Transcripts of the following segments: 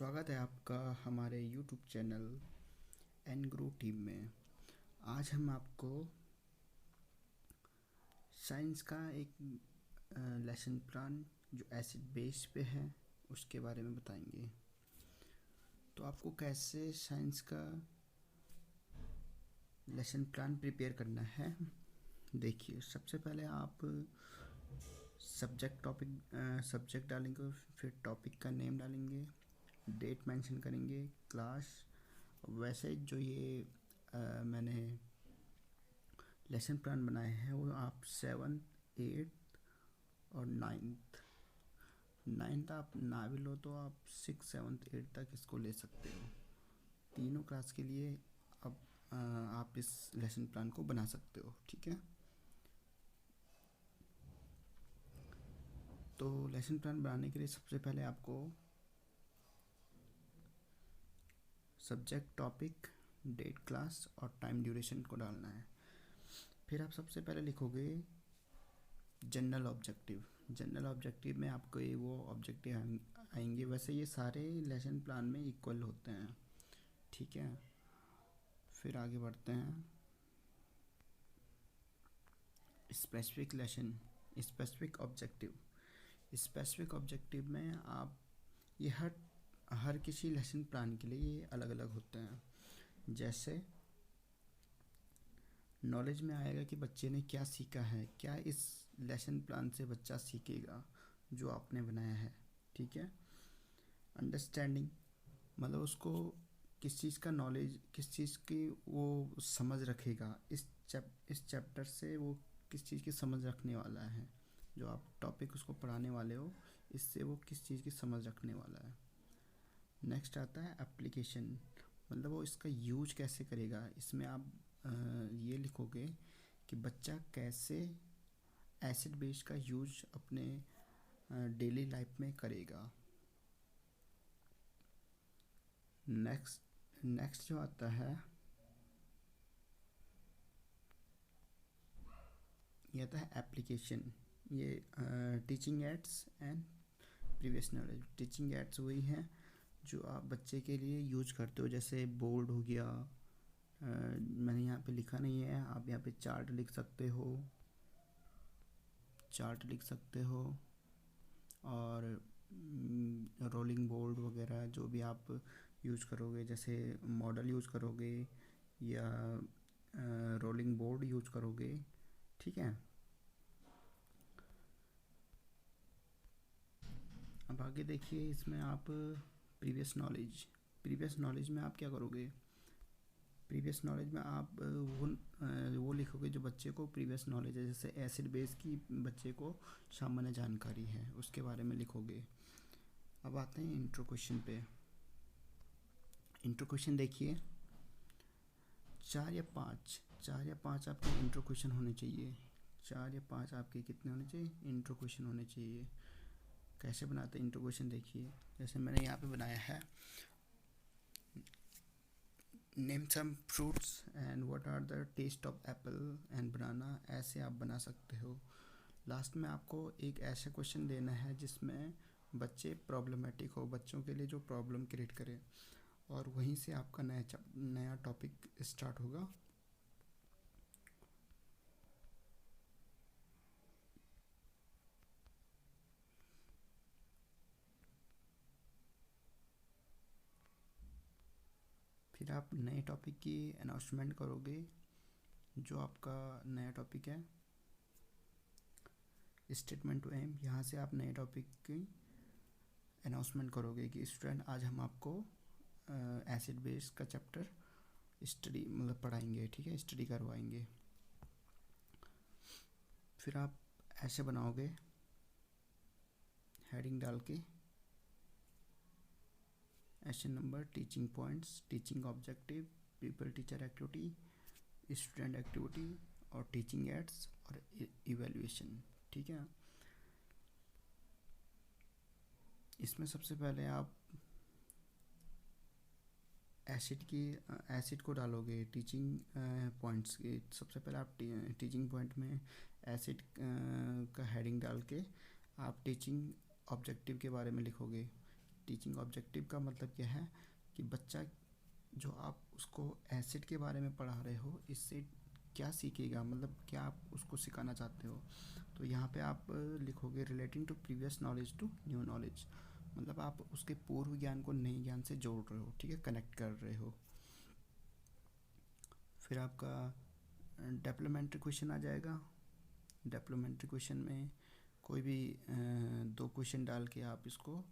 स्वागत है आपका हमारे YouTube channel N grow team में। आज हम आपको साइंस का एक लेसन प्लान जो एसिड बेस पे है उसके बारे में बताएंगे। तो आपको कैसे साइंस का लेसन प्लान प्रिपेयर करना है, देखिए सबसे पहले आप सब्जेक्ट डालेंगे, फिर टॉपिक का नेम डालेंगे, डेट मेंशन करेंगे, क्लास। वैसे जो ये मैंने लेसन प्लान बनाए हैं वो आप 7th 8th और 9th आप ना भी लो तो आप 6th 7th 8th तक इसको ले सकते हो। तीनों क्लास के लिए अब आप इस लेसन प्लान को बना सकते हो, ठीक है। तो लेसन प्लान बनाने के लिए सबसे पहले आपको सब्जेक्ट, टॉपिक, डेट, क्लास और टाइम ड्यूरेशन को डालना है। फिर आप सबसे पहले लिखोगे जनरल ऑब्जेक्टिव। जनरल ऑब्जेक्टिव में आपको ये वो ऑब्जेक्टिव आएंगे। वैसे ये सारे लेसन प्लान में इक्वल होते हैं, ठीक है। फिर आगे बढ़ते हैं। Specific lesson, specific objective. Specific objective में आप ये हर किसी लेसन प्लान के लिए ये अलग अलग होते हैं। जैसे नॉलेज में आएगा कि बच्चे ने क्या सीखा है, क्या इस लेसन प्लान से बच्चा सीखेगा जो आपने बनाया है, ठीक है। अंडरस्टैंडिंग मतलब उसको किस चीज़ का नॉलेज, किस चीज़ की वो समझ रखेगा, इस चैप्टर से वो किस चीज़ की समझ रखने वाला है। जो आप टॉपिक उसको पढ़ाने वाले हो इससे वो किस चीज़ की समझ रखने वाला है। नेक्स्ट आता है एप्लीकेशन, मतलब वो इसका यूज कैसे करेगा। इसमें आप ये लिखोगे कि बच्चा कैसे एसिड बेस का यूज अपने डेली लाइफ में करेगा। नेक्स्ट जो आता है ये आता है एप्लीकेशन। ये teaching ads and previous knowledge. Teaching ads वही हैं जो आप बच्चे के लिए यूज करते हो, जैसे बोर्ड हो गया। मैंने यहाँ पे लिखा नहीं है, आप यहाँ पे चार्ट लिख सकते हो और रोलिंग बोर्ड वगैरह जो भी आप यूज करोगे, जैसे मॉडल यूज करोगे या रोलिंग बोर्ड यूज करोगे, ठीक है। अब आगे देखिए, इसमें आप प्रीवियस नॉलेज में आप क्या करोगे। प्रीवियस नॉलेज में आप वो लिखोगे जो बच्चे को प्रीवियस नॉलेज है। जैसे एसिड बेस की बच्चे को सामान्य जानकारी है उसके बारे में लिखोगे। अब आते हैं इंट्रो क्वेश्चन पे। इंट्रो क्वेश्चन देखिए 4 या 5 आपके इंट्रो क्वेश्चन होने चाहिए। 4 या 5 आपके कितने होने चाहिए, इंट्रो क्वेश्चन होने चाहिए। कैसे बनाते हैं इंट्रो क्वेश्चन देखिए, जैसे मैंने यहाँ पे बनाया है name some fruits and what are the test of apple and banana. ऐसे आप बना सकते हो। लास्ट में आपको एक ऐसा क्वेश्चन देना है जिसमें बच्चे प्रॉब्लमेटिक हो, बच्चों के लिए जो प्रॉब्लम क्रिएट करे, और वहीं से आपका नया टॉपिक स्टार्ट होगा। फिर आप नए टॉपिक की अनाउंसमेंट करोगे। जो आपका नया टॉपिक है स्टेटमेंट टू एम, यहाँ से आप नए टॉपिक की अनाउंसमेंट करोगे कि स्टूडेंट आज हम आपको एसिड बेस का चैप्टर स्टडी मतलब पढ़ाएंगे, ठीक है, स्टडी करवाएंगे। फिर आप ऐसे बनाओगे हेडिंग डाल के, action number, teaching points, teaching objective, people teacher activity, student activity और टीचिंग एड्स और इवैल्यूएशन, ठीक है। इसमें सबसे पहले आप एसिड को डालोगे टीचिंग पॉइंट्स के। सबसे पहले आप टीचिंग पॉइंट में एसिड का हेडिंग डाल के आप टीचिंग ऑब्जेक्टिव के बारे में लिखोगे। टीचिंग ऑब्जेक्टिव का मतलब क्या है कि बच्चा जो आप उसको एसिड के बारे में पढ़ा रहे हो इससे क्या सीखेगा, मतलब क्या आप उसको सिखाना चाहते हो। तो यहाँ पे आप लिखोगे relating to previous knowledge to new knowledge, मतलब आप उसके पूर्व ज्ञान को नए ज्ञान से जोड़ रहे हो, ठीक है, कनेक्ट कर रहे हो। फिर आपका डेवलपमेंट्री क्वेश्चन आ जाएगा। डेवलपमेंट्री क्वेश्चन में कोई भी 2 क्वेश्चन डाल के आप इसको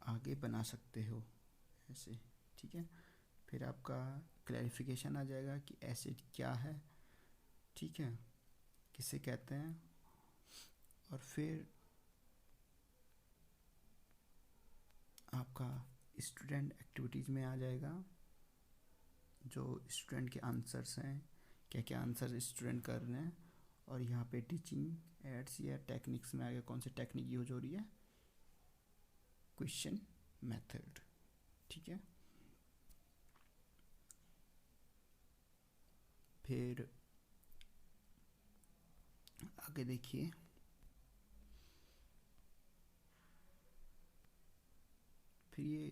आगे बना सकते हो ऐसे, ठीक है। फिर आपका क्लैरिफिकेशन आ जाएगा कि एसिड क्या है, ठीक है, किसे कहते हैं। और फिर आपका स्टूडेंट एक्टिविटीज़ में आ जाएगा जो स्टूडेंट के आंसर्स हैं, क्या क्या आंसर स्टूडेंट कर रहे हैं। और यहाँ पे टीचिंग एड्स या टेक्निक्स में आ गया कौन सी टेक्निक यूज हो रही है, क्वेश्चन मेथड, ठीक है। फिर आगे देखिए, फिर ये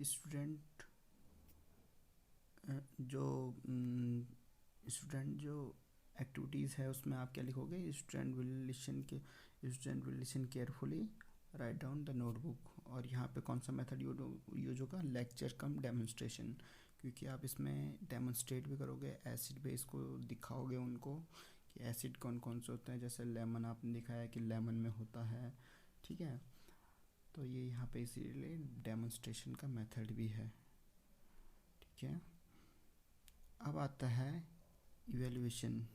जो एक्टिविटीज़ है उसमें आप क्या लिखोगे, student will listen carefully, write down the notebook. और यहाँ पे कौन सा मेथड यूज होगा, लेक्चर कम डेमोन्स्ट्रेशन, क्योंकि आप इसमें डेमोन्स्ट्रेट भी करोगे, एसिड बेस को दिखाओगे उनको कि एसिड कौन कौन से होते हैं, जैसे लेमन आपने दिखाया कि लेमन में होता है, ठीक है। तो ये यहाँ पे इसीलिए डेमोन्स्ट्रेशन का मेथड भी है, ठीक है। अब आता है इवेल्युएशन।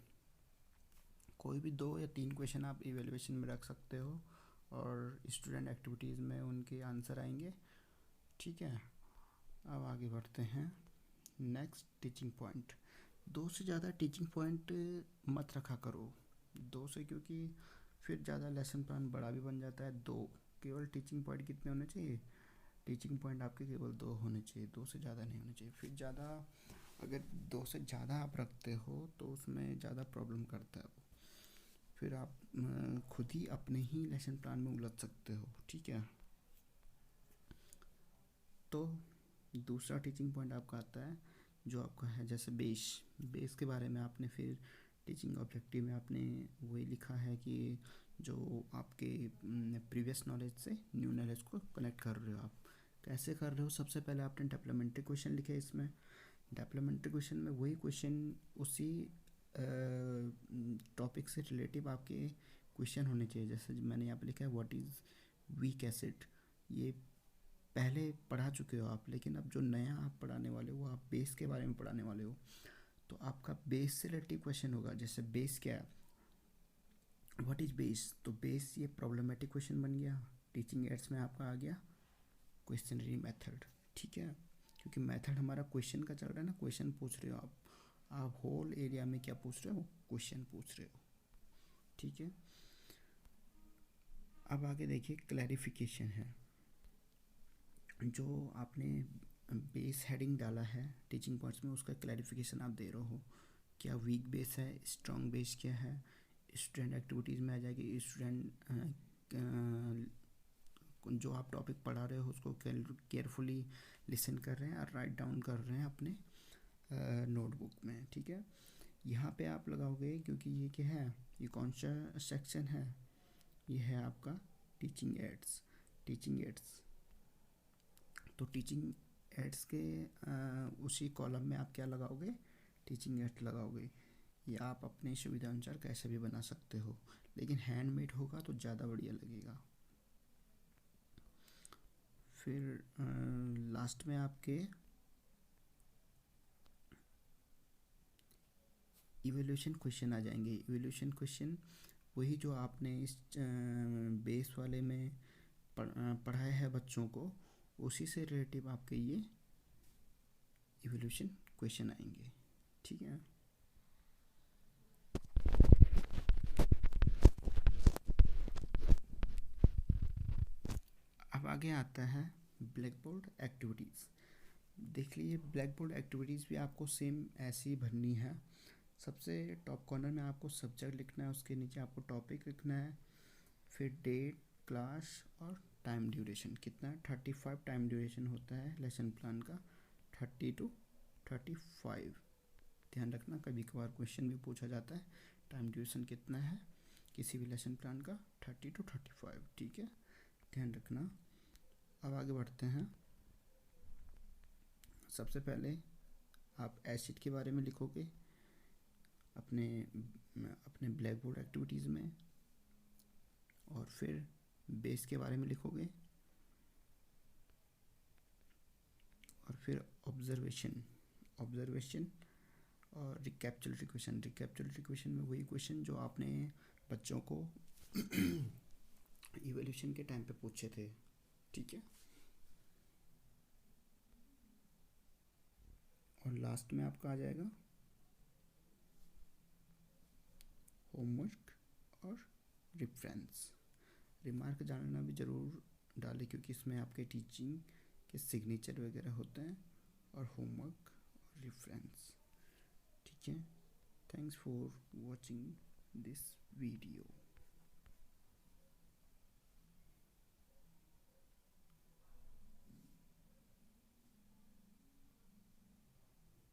कोई भी 2 या 3 क्वेश्चन आप इवेल्युएशन में रख सकते हो और स्टूडेंट एक्टिविटीज़ में उनके आंसर आएंगे, ठीक है। अब आगे बढ़ते हैं। नेक्स्ट टीचिंग पॉइंट, 2 से ज़्यादा टीचिंग पॉइंट मत रखा करो, 2 से, क्योंकि फिर ज़्यादा लेसन प्लान बड़ा भी बन जाता है। 2 केवल टीचिंग पॉइंट कितने होने चाहिए, टीचिंग पॉइंट आपके केवल 2 होने चाहिए, 2 से ज़्यादा नहीं होने चाहिए। फिर ज़्यादा अगर 2 से ज़्यादा आप रखते हो तो उसमें ज़्यादा प्रॉब्लम करता है वो, फिर आप खुद ही अपने ही लेसन प्लान में उलझ सकते हो, ठीक है। तो दूसरा टीचिंग पॉइंट आपका आता है जो आपका है जैसे बेस के बारे में आपने फिर टीचिंग ऑब्जेक्टिव में आपने वही लिखा है कि जो आपके प्रीवियस नॉलेज से न्यू नॉलेज को कनेक्ट कर रहे हो। आप कैसे कर रहे हो, सबसे पहले आपने डेवलपमेंट्री क्वेश्चन लिखे, इसमें डेवलपमेंट्री क्वेश्चन में वही क्वेश्चन उसी टॉपिक से रिलेटिव आपके क्वेश्चन होने चाहिए। जैसे मैंने यहाँ पे लिखा है व्हाट इज़ वीक एसिड, ये पहले पढ़ा चुके हो आप, लेकिन अब जो नया आप पढ़ाने वाले हो आप बेस के बारे में पढ़ाने वाले हो, तो आपका बेस से रिलेटिव क्वेश्चन होगा। जैसे बेस क्या है, व्हाट इज बेस, तो बेस ये प्रॉब्लमेटिक क्वेश्चन बन गया। टीचिंग एड्स में आपका आ गया क्वेश्चनरी मेथड, ठीक है, क्योंकि मेथड हमारा क्वेश्चन का चल रहा है ना, क्वेश्चन पूछ रहे हो आप होल एरिया में क्या पूछ रहे हो, क्वेश्चन पूछ रहे हो, ठीक है। अब आगे देखिए क्लैरिफिकेशन है, जो आपने बेस हेडिंग डाला है टीचिंग पॉइंट्स में उसका क्लैरिफिकेशन आप दे रहे हो, क्या वीक बेस है, स्ट्रॉन्ग बेस क्या है। स्टूडेंट एक्टिविटीज़ में आ जाएगी, स्टूडेंट जो आप टॉपिक पढ़ा रहे हो उसको केयरफुली लिसन कर रहे हैं और राइट डाउन कर रहे हैं अपने नोटबुक में, ठीक है। यहाँ पे आप लगाओगे क्योंकि ये क्या है, ये कौन सा सेक्शन है, ये है आपका टीचिंग एड्स। तो टीचिंग एड्स के उसी कॉलम में आप क्या लगाओगे, टीचिंग एड्स लगाओगे। ये आप अपनी सुविधा अनुसार कैसे भी बना सकते हो, लेकिन हैंडमेड होगा तो ज़्यादा बढ़िया लगेगा। फिर लास्ट में आपके इवैल्यूएशन क्वेश्चन आ जाएंगे। इवैल्यूएशन क्वेश्चन वही जो आपने इस बेस वाले में पढ़ाया है बच्चों को, उसी से रिलेटिव आपके ये इवैल्यूएशन क्वेश्चन आएंगे, ठीक है। अब आगे आता है ब्लैक बोर्ड एक्टिविटीज़। देख लीजिए, ब्लैक बोर्ड एक्टिविटीज़ भी आपको सेम ऐसी ही भरनी है। सबसे टॉप कॉर्नर में आपको सब्जेक्ट लिखना है, उसके नीचे आपको टॉपिक लिखना है, फिर डेट, क्लास और टाइम ड्यूरेशन कितना है, 35 टाइम ड्यूरेशन होता है लेसन प्लान का, 30 to 35। ध्यान रखना, कभी कभार क्वेश्चन भी पूछा जाता है टाइम ड्यूरेशन कितना है किसी भी लेसन प्लान का, 30 to 35। ठीक है, ध्यान रखना। अब आगे बढ़ते हैं। सबसे पहले आप एसिड के बारे में लिखोगे अपने अपने ब्लैक बोर्ड एक्टिविटीज़ में, और फिर बेस के बारे में लिखोगे, और फिर ऑब्जर्वेशन और रिकैप्चुलेटरी क्वेश्चन में वही क्वेश्चन जो आपने बच्चों को इवोल्यूशन के टाइम पे पूछे थे। ठीक है, और लास्ट में आपका आ जाएगा होमवर्क और रेफरेंस। रिमार्क जानना भी ज़रूर डालें क्योंकि इसमें आपके टीचिंग के सिग्नेचर वगैरह होते हैं, और होमवर्क और रेफरेंस। ठीक है, thanks for watching this video.